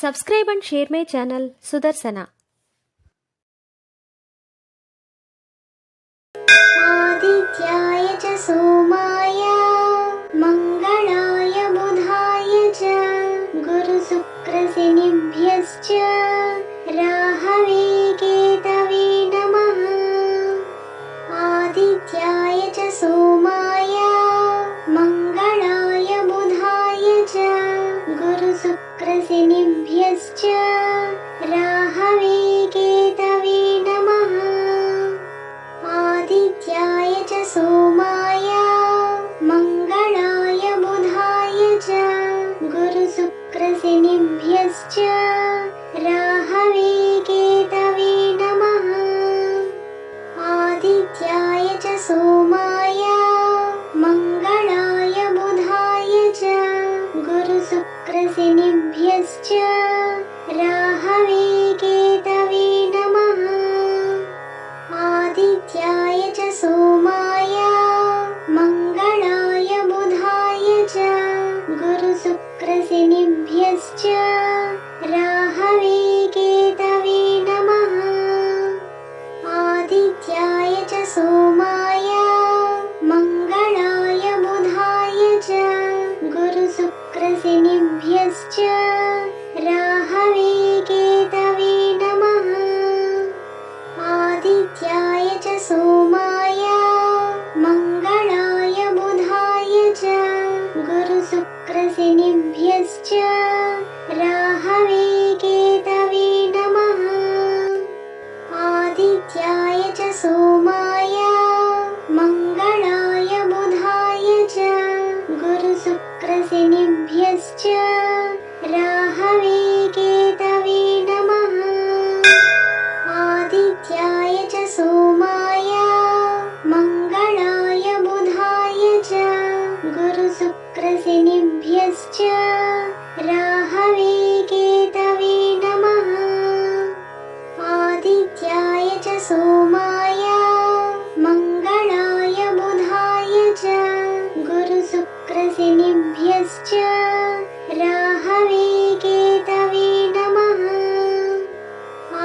Subscribe and share my channel Sudarsana. आदित्याय च सोमाय मंगलाय बुधाय च गुरुशुक्रशनिभ्यश्च राहवे केतवे नमः। आदित्याय च सोमाय मंगलाय बुधाय च गुरुशुक्रशनिभ्यश्च राहवे केतवे नमः। आदित्याय च सोमाय मंगलाय बुधाय च गुरुशुक्रशनिभ्यश्च राहवे केतवे नमः। आदित्याय च सोमाय मंगलाय बुधाय च गुरुशुक्रशनिभ्यश्च राहवे केतवे नमः। आदित्याय च सोमाय मंगलाय बुधाय च गुरुशुक्रशनिभ्यश्च राहवे केतवे नमः। आदित्याय च सोमाय मंगलाय बुधाय च गुरुशुक्रशनिभ्यश्च राहवे केतवे नमः। आदित्याय च सोमाय मंगलाय बुधाय च गुरुशुक्रशनिभ्यश्च राहवे केतवे नमः। आदित्याय च सोमाय मंगलाय बुधाय च गुरुशुक्रशनिभ्यश्च राहवे केतवे नमः। आदित्याय च सोमाय मंगलाय बुधाय च गुरुशुक्रशनिभ्यश्च राहवे केतवे नमः। आदित्याय च सोमाय मंगलाय बुधाय च गुरुशुक्रशनिभ्यश्च राहवे केतवे नमः।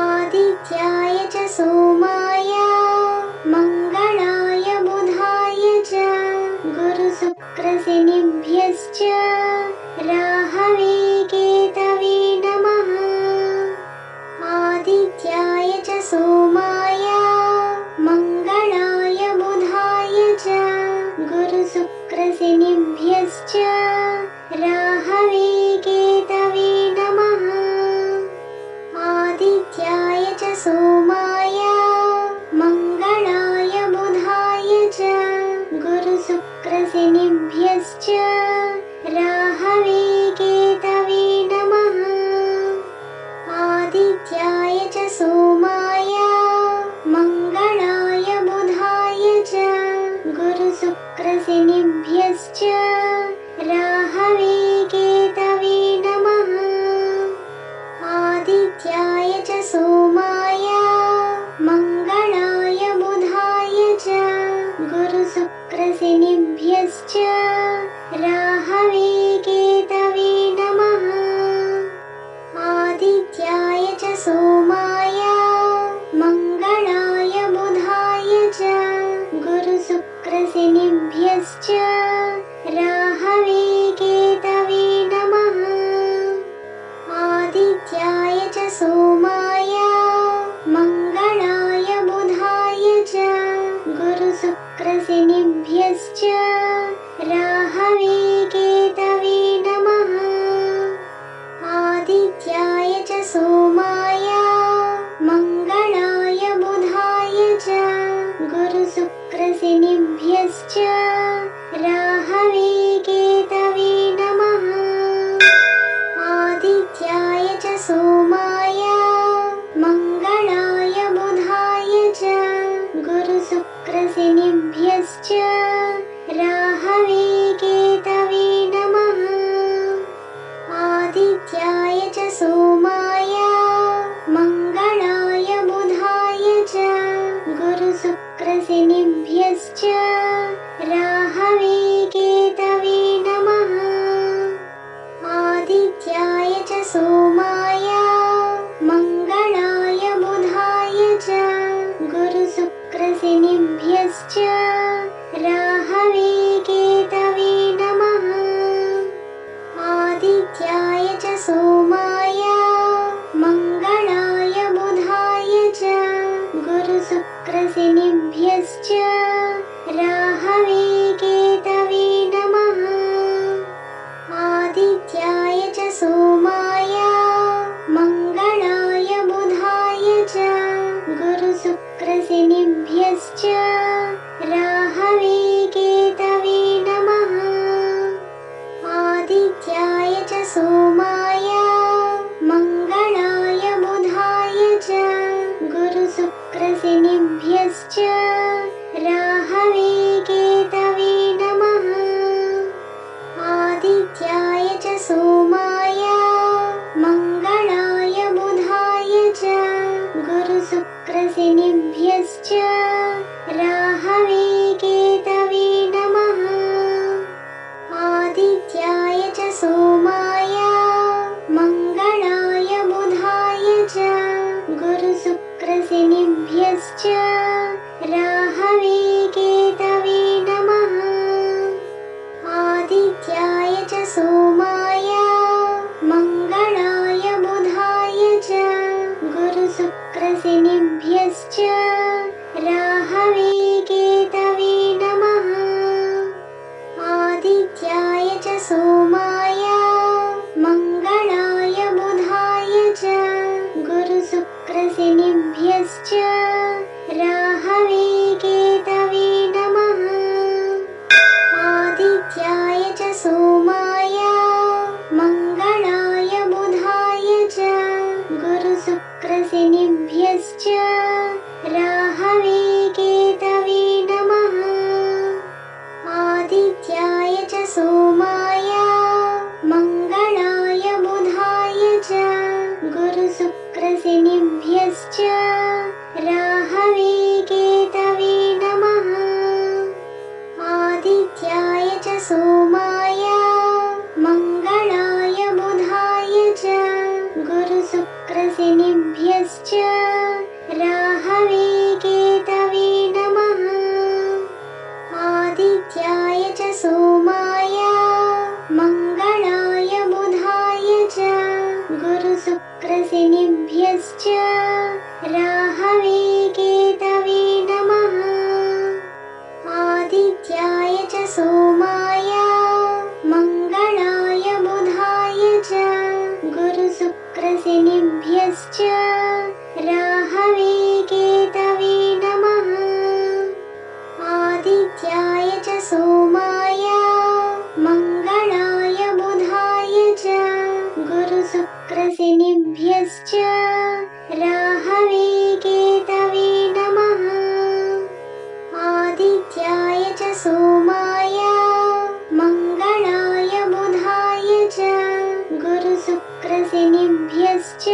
आदित्याय च सोमाय मंगलाय बुधाय च गुरुशुक्रशनिभ्यश्च राहवे केतवे नमः। आदित्याय च सोमाय मंगलाय बुधाय च गुरुशुक्रशनिभ्यश्च राहवे केतवे नमः। आदित्याय च सोमाय मंगलाय बुधाय च गुरुशुक्रशनिभ्यश्च राहवे केतवे नमः। आदित्याय च सोमाय मंगलाय बुधाय च गुरुशुक्रशनिभ्यश्च राहवे केतवे नमः। आदित्याय च सोमाय मंगलाय बुधाय च गुरुशुक्रशनिभ्यश्च राहवे केतवे नमः। आदित्याय च सोमाय मंगलाय बुधाय च गुरुशुक्रशनिभ्यश्च राहवे केतवे नमः। आदित्याय च सोमाय मंगलाय बुधाय च गुरुशुक्रशनिभ्यश्च राहवे केतवे नमः। आदित्याय च सोमाय मंगलाय बुधाय च गुरुशुक्रशनिभ्यश्च राहवे केतवे नमः। आदित्याय च सोमाय मंगलाय बुधाय च गुरुशुक्रशनिभ्यश्च राहवे केतवे नमः। आदित्याय च सोमाय मंगलाय बुधाय च गुरुशुक्रशनिभ्यश्च राहवे केतवे नमः। आदित्याय च सोमाय राहवे केतवे नमः। आदित्याय च सोमाय मङ्गलाय बुधाय च गुरुशुक्रशनिभ्यश्च राहवे केतवे नमः। आदित्याय च सोमाय मङ्गलाय बुधाय च गुरुशुक्रशनिभ्यश्च राहवे केतवे नमः। आदित्याय च सोमाय मङ्गलाय बुधाय च गुरुशुक्रशनिभ्यश्च राहवे केतवे नमः। आदित्याय च सोमाय मङ्गलाय बुधाय च गुरुशुक्रशनिभ्यश्च राहवे केतवे नमः। आदित्याय च सोमाय मङ्गलाय बुधाय च गुरुशुक्रशनिभ्यश्च राहवे केतवे नमः। आदित्याय च सोमाय मङ्गलाय बुधाय च गुरुशुक्रशनिभ्यश्च राहवे केतवे नमः। आदित्याय च सोमाय मङ्गलाय बुधाय च गुरुशुक्रशनिभ्यश्च राहवे केतवे नमः। आदित्याय च सोमाय मङ्गलाय बुधाय च गुरुशुक्रशनिभ्यश्च राहवे केतवे नमः। आदित्याय च सोमाय मङ्गलाय बुधाय च गुरुशुक्रशनिभ्यश्च राहवे केतवे नमः। आदित्याय च सोमाय मङ्गलाय बुधाय च गुरुशुक्रशनिभ्यश्च राहवे केतवे नमः। आदित्याय च सोमाय मङ्गलाय बुधाय च गुरुशुक्रशनिभ्यश्च राहवे केतवे नमः। आदित्याय च सोमाय मङ्गलाय बुधाय च गुरुशुक्रशनिभ्यश्च राहवे केतवे नमः। आदित्याय च सोमाय मङ्गलाय बुधाय च गुरुशुक्रशनिभ्यश्च राहवे केतवे नमः। आदित्याय च सोमाय मङ्गलाय बुधाय च गुरुशुक्रशनिभ्यश्च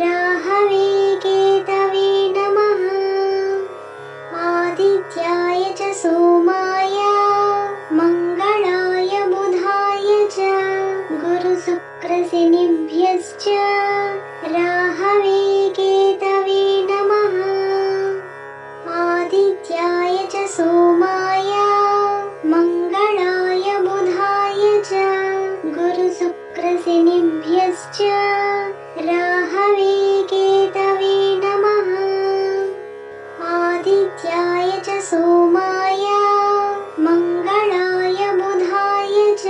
राहवे केतवे नमः। आदित्याय च सोमाय मङ्गलाय बुधाय च गुरुशुक्रशनिभ्यश्च राहवे केतवे नमः। आदित्याय च सोमाय मङ्गलाय बुधाय च गुरुशुक्रशनिभ्यश्च राहवे केतवे नमः। आदित्याय च सोमाय मङ्गलाय बुधाय च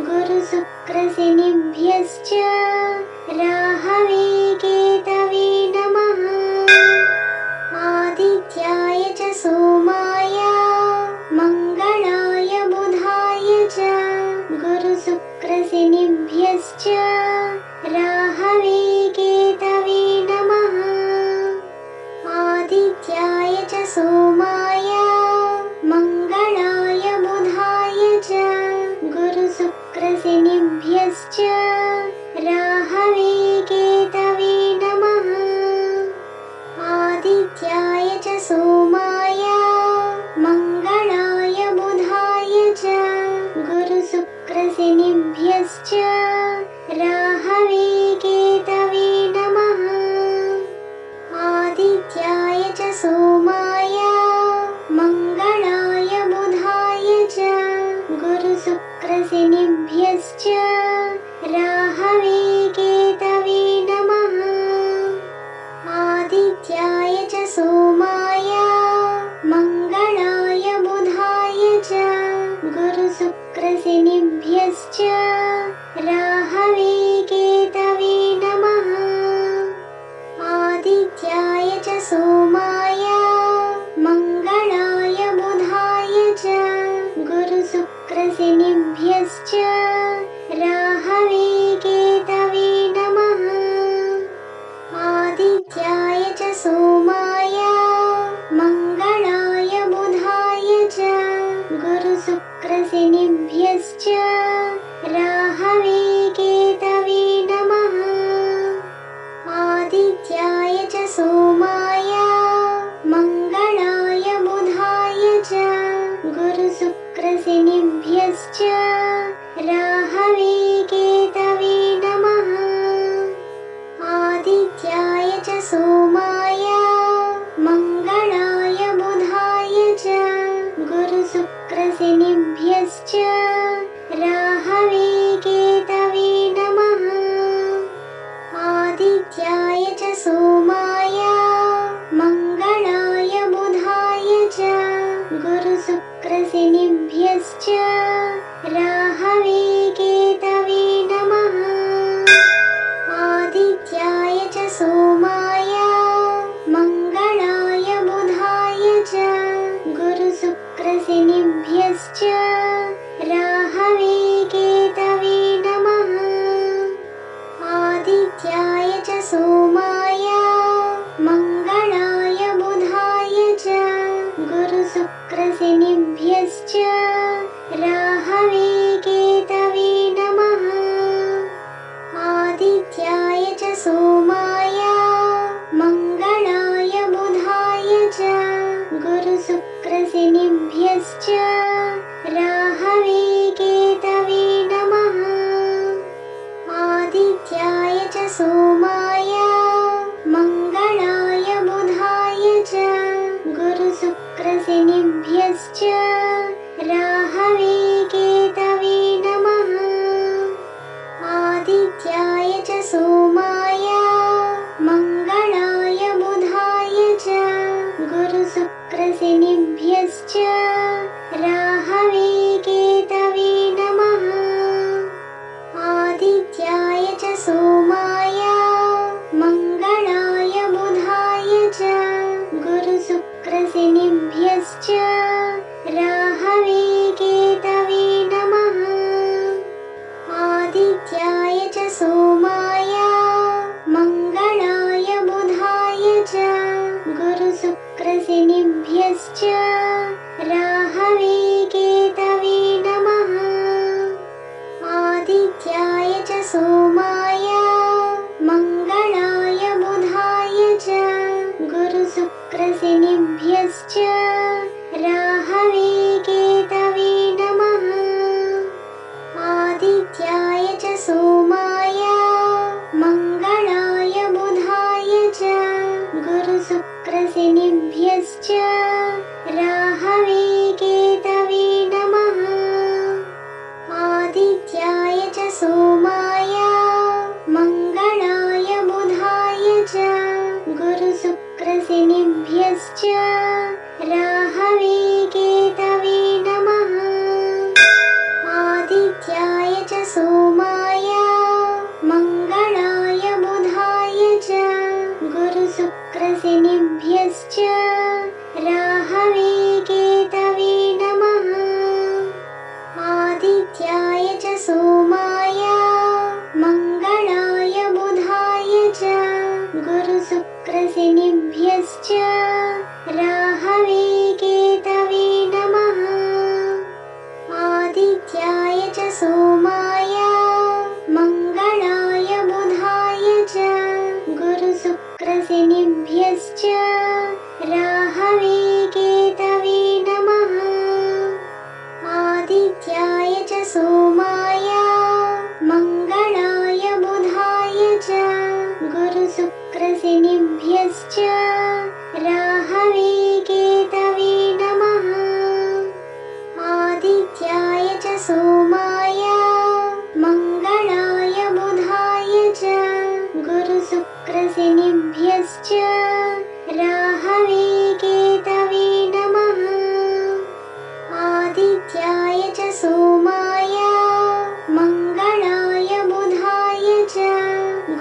गुरुशुक्रशनिभ्यश्च राहवे केतवे नमः। आदित्याय च सोमाय मङ्गलाय बुधाय च गुरुशुक्रशनिभ्यश्च राहवे केतवे नमः। आदित्याय च सोमाय मङ्गलाय बुधाय च गुरुशुक्रशनिभ्यश्च राहवे केतवे नमः। आदित्याय च सोमाय मङ्गलाय बुधाय च गुरुशुक्रशनिभ्यश्च राहवे केतवे नमः। आदित्याय च सोमाय मङ्गलाय गुरुशुक्रशनिभ्यश्च राहवे केतवे नमः। आदित्याय च सोमाय मङ्गलाय बुधाय च गुरुशुक्रशनिभ्यश्च राहवे केतवे नमः। आदित्याय च सोमाय मङ्गलाय बुधाय च गुरुशुक्रशनिभ्यश्च राहवे केतवे नमः। आदित्याय च सोमाय मङ्गलाय बुधाय च गुरुशुक्रशनिभ्यश्च राहवे केतवे नमः। आदित्याय च सोमाय मङ्गलाय बुधाय च गुरुशुक्रशनिभ्यश्च राहवे केतवे नमः। आदित्याय च सोमाय मङ्गलाय बुधाय च गुरुशुक्रशनिभ्यश्च राहवे केतवे नमः। आदित्याय च सोमाय मङ्गलाय बुधाय च गुरुशुक्रशनिभ्यश्च राहवे केतवे नमः। आदित्याय च सोमाय मङ्गलाय बुधाय च गुरुशुक्रशनिभ्यश्च राहवे केतवे नमः। आदित्याय च सोमाय मङ्गलाय बुधाय च गुरुशुक्रशनिभ्यश्च राहवे केतवे नमः। आदित्याय च सोमाय मङ्गलाय बुधाय च गुरुशुक्रशनिभ्यश्च राहवे केतवे नमः। आदित्याय च सोमाय मङ्गलाय बुधाय च गुरुशुक्रशनिभ्यश्च राहवे केतवे नमः। आदित्याय च सोमाय मङ्गलाय बुधाय च गुरुशुक्रशनिभ्यश्च सोमाय मङ्गलाय बुधाय च गुरुशुक्रशनिभ्यश्च राहवे केतवे नमः। आदित्याय च सोमाय मङ्गलाय बुधाय च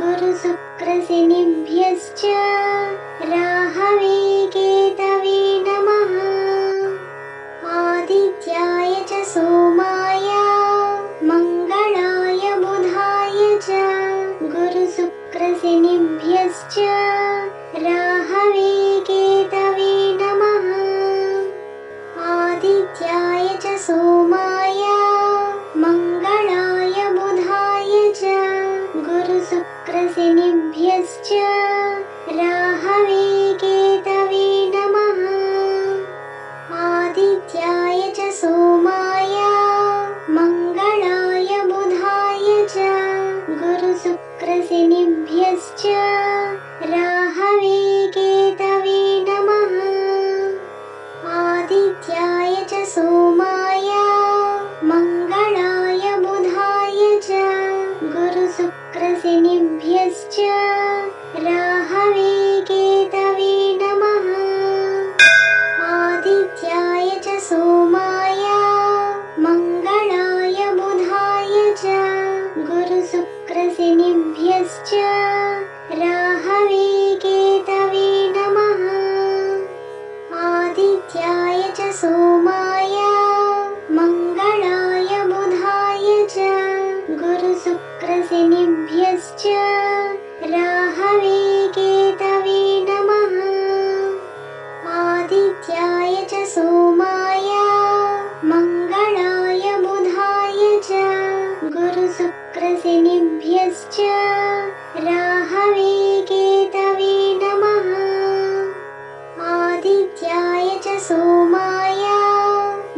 गुरुशुक्रशनिभ्यश्च राहवे केतवे नमः। आदित्याय च सोमाय मङ्गलाय बुधाय च गुरुशुक्रशनिभ्यश्च राहवे केतवे नमः। आदित्याय च सोमाय मङ्गलाय बुधाय च गुरुशुक्रशनिभ्यश्च राहवे केतवे नमः। आदित्याय च सोमाय मङ्गलाय बुधाय च गुरुशुक्रशनिभ्यश्च राहवे केतवे नमः। आदित्याय च सोमाय मङ्गलाय बुधाय च गुरुशुक्रशनिभ्यश्च राहवे केतवे नमः। आदित्याय च सोमाय मङ्गलाय बुधाय च गुरुशुक्रशनिभ्यश्च राहवे केतवे नमः। आदित्याय च सोमाय मङ्गलाय बुधाय च गुरुशुक्रशनिभ्यश्च राहवे केतवे नमः। आदित्याय च सोमाय मङ्गलाय बुधाय च गुरुशुक्रशनिभ्यश्च राहवे केतवे नमः। आदित्याय च सोमाय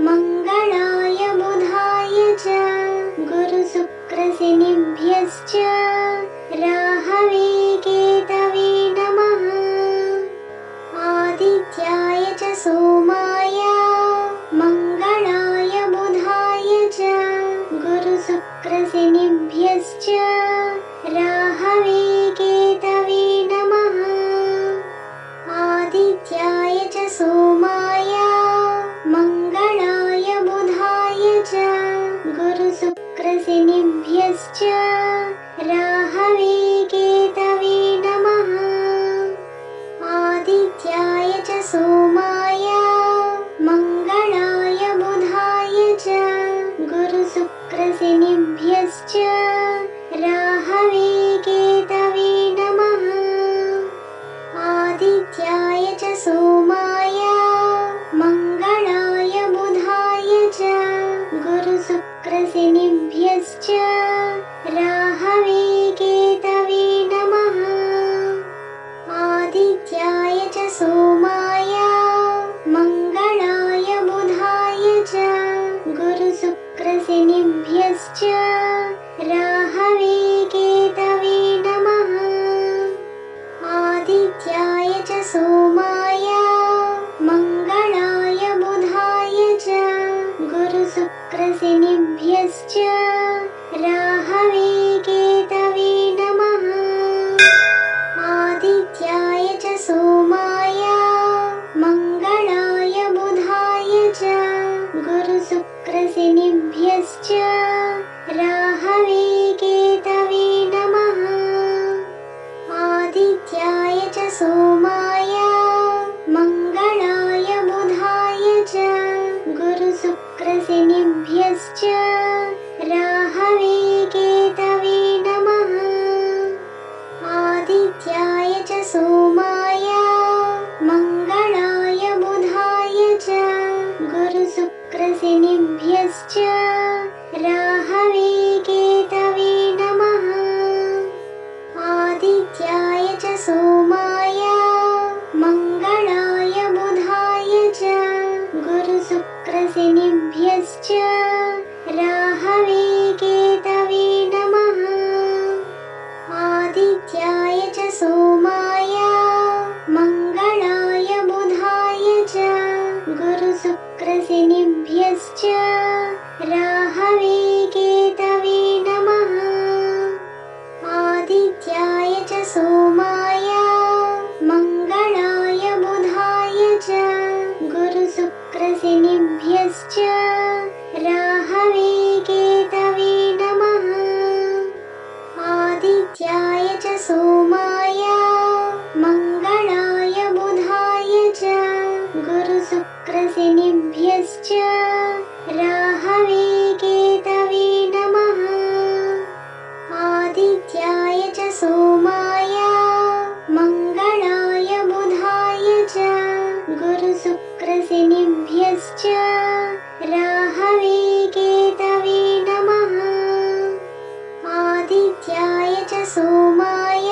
मङ्गलाय बुधाय च गुरुशुक्रशनिभ्यश्च राहवे केतवे नमः। आदित्याय च सोमाय मङ्गलाय बुधाय च गुरुशुक्रशनिभ्यश्च राहवे केतवे नमः। आदित्याय च सोमाय मङ्गलाय बुधाय च गुरुशुक्रशनिभ्यश्च राहवे केतवे नमः। आदित्याय च सोमाय मङ्गलाय बुधाय च गुरुशुक्रशनिभ्यश्च राहवे केतवे नमः। आदित्याय च सोमाय मङ्गलाय बुधाय च गुरुशुक्रशनिभ्यश्च राहवे केतवे नमः। आदित्याय च सोमाय मङ्गलाय बुधाय च गुरुशुक्रशनिभ्यश्च राहवे केतवे नमः। आदित्याय च सोमाय मङ्गलाय बुधाय च गुरुशुक्रशनिभ्यश्च राहवे केतवे नमः। आदित्याय च सोमाय मङ्गलाय बुधाय च गुरुशुक्रशनिभ्यश्च राहवे केतवे नमः। आदित्याय च सोमाय मङ्गलाय बुधाय च गुरुशुक्रशनिभ्यश्च राहवे केतवे नमः। आदित्याय च सोमाय मङ्गलाय बुधाय च गुरुशुक्रशनिभ्यश्च राहवे केतवे नमः। आदित्याय च सोमाय मङ्गलाय बुधाय च गुरुशुक्रशनिभ्यश्च राहवे केतवे नमः। आदित्याय च सोमाय मङ्गलाय बुधाय च गुरुशुक्रशनिभ्यश्च राहवे शुक्रशनिभ्यश्च राहवे केतवे नमः। आदित्याय च सोमाय मङ्गलाय बुधाय च गुरुशुक्रशनिभ्यश्च राहवे केतवे नमः। आदित्याय च सोमाय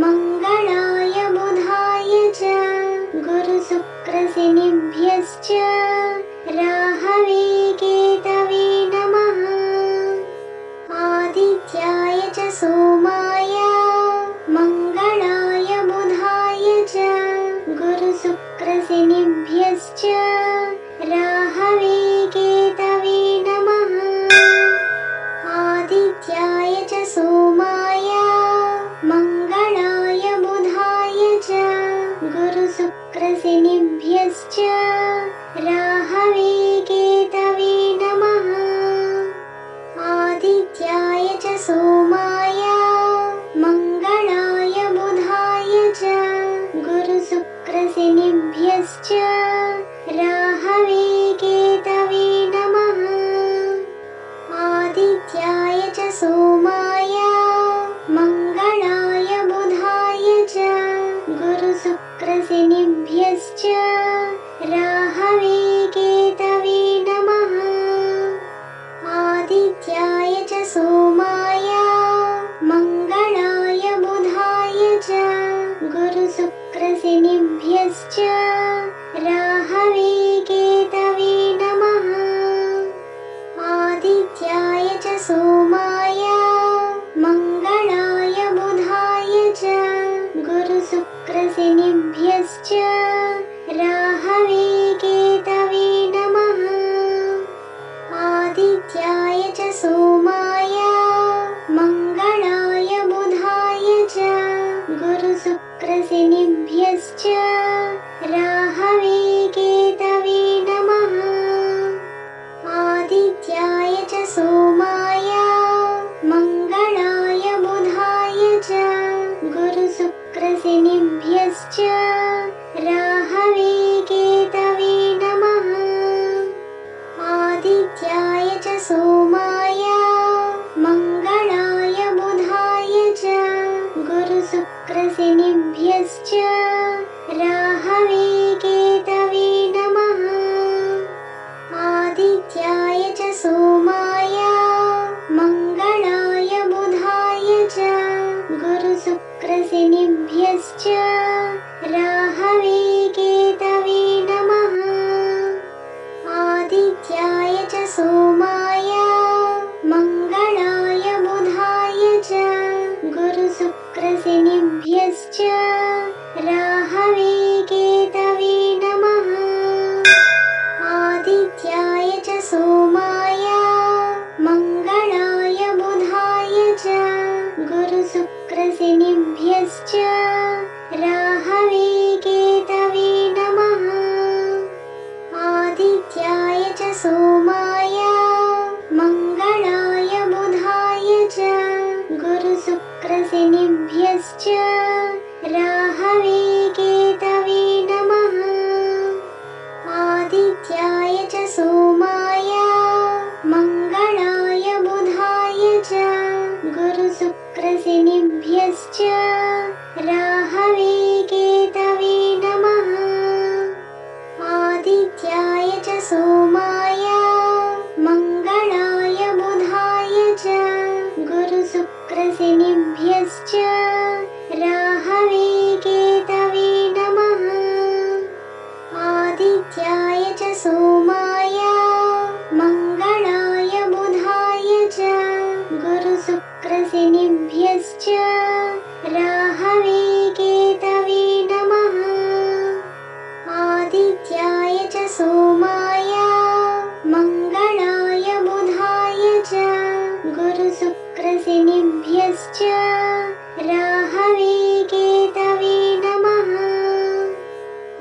मङ्गलाय बुधाय च गुरुशुक्रशनिभ्यश्च राहवे केतवे नमः। आदित्याय च सोमाय मङ्गलाय बुधाय च गुरुशुक्रशनिभ्यश्च राहवे केतवे नमः। आदित्याय च सोमाय मङ्गलाय बुधाय च गुरुशुक्रशनिभ्यश्च राहवे केतवे नमः। आदित्याय च सोमाय मङ्गलाय बुधाय च गुरुशुक्रशनिभ्यश्च राहवे केतवे नमः। आदित्याय च सोमाय मङ्गलाय बुधाय च गुरुशुक्रशनिभ्यश्च राहवे केतवे नमः। आदित्याय च सोमाय मङ्गलाय बुधाय च गुरुशुक्रशनिभ्यश्च राहवे केतवे नमः। आदित्याय च सोमाय मङ्गलाय बुधाय च गुरुशुक्रशनिभ्यश्च राहवे केतवे नमः। आदित्याय च सोमाय मङ्गलाय बुधाय च गुरुशुक्रशनिभ्यश्च राहवे केतवे नमः। आदित्याय च सोमाय मङ्गलाय बुधाय च गुरुशुक्रशनिभ्यश्च राहवे केतवे नमः। आदित्याय च सोमाय मङ्गलाय बुधाय च गुरुशुक्रशनिभ्यश्च राहवे केतवे नमः। आदित्याय च सोमाय मङ्गलाय बुधाय च गुरुशुक्रशनिभ्यश्च राहवे केतवे नमः। आदित्याय च सोमाय मङ्गलाय बुधाय च गुरुशुक्रशनिभ्यश्च राहवे केतवे नमः। आदित्याय च सोमाय मङ्गलाय बुधाय च गुरुशुक्रशनिभ्यश्च राहवे केतवे नमः। आदित्याय च सोमाय मङ्गलाय बुधाय च गुरुशुक्रशनिभ्यश्च राहवे केतवे नमः। आदित्याय च सोमाय मङ्गलाय बुधाय च गुरुशुक्रशनिभ्यश्च राहवे केतवे नमः। आदित्याय च सोमाय मङ्गलाय बुधाय च गुरुशुक्रशनिभ्यश्च राहवे केतवे नमः। आदित्याय च सोमाय मङ्गलाय बुधाय च गुरुशुक्रशनिभ्यश्च राहवे केतवे नमः। आदित्याय च सोमाय मङ्गलाय बुधाय च गुरुशुक्रशनिभ्यश्च राहवे केतवे नमः।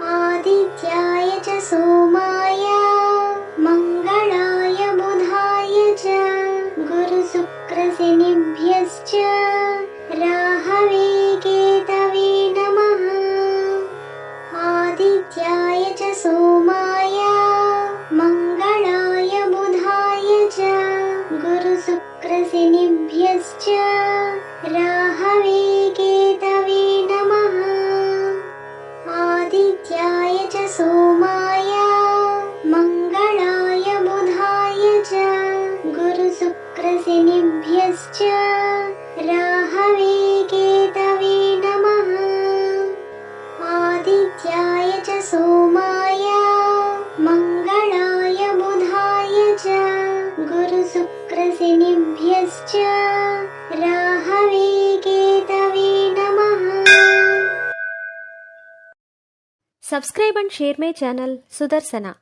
आदित्याय च सोमाय मङ्गलाय बुधाय च गुरुशुक्रशनिभ्यश्च राहवे केतवे नमः। आदित्याय च सोमाय गुरुशुक्रशनिभ्यश्च राहवे केतवे नमः। आदित्याय च सोमाय मङ्गलाय बुधाय च गुरुशुक्रशनिभ्यश्च राहवे केतवे नमः। आदित्याय च सोमाय मङ्गलाय बुधाय च गुरुशुक्रशनिभ्यश्च राहवे केतवे नमः। Subscribe and share my channel Sudarsana.